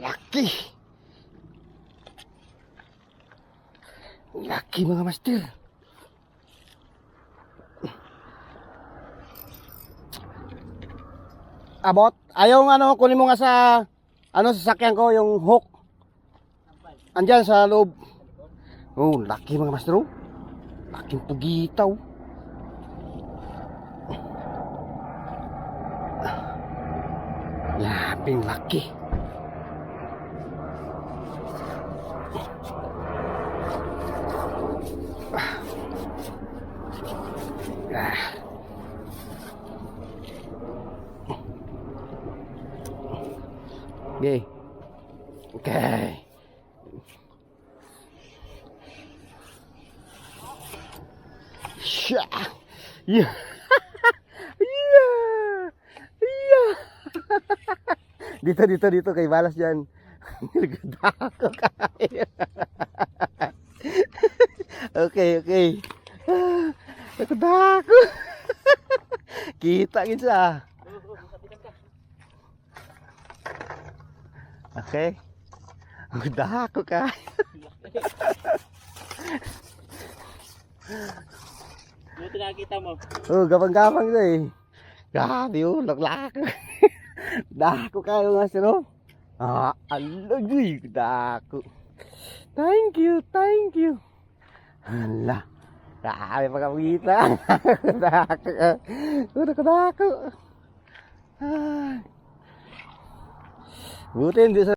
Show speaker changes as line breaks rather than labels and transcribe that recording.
Laki. Laki mga master. Abot. Ayaw ano, kunin mo nga sa sasakyan ko yung hook. Andyan sa loob. Oh, laki mga master. Oh. Laking pugitaw. Laping laki. Okay. Okay. Sya. Yeah. Yeah. Yeah. Dito kay balas diyan. Nagdako kay. Okay. Nagdako. Kita gid sa. Okay. Nagdako ka.
Buti nakita mo.
Oh, gabang-gabang ito eh. Grabe oh, laklak. Dako kayo nga sino. Alagay, dako. Thank you. Hala. Grabe pagkakita. Dako. Buti hindi sa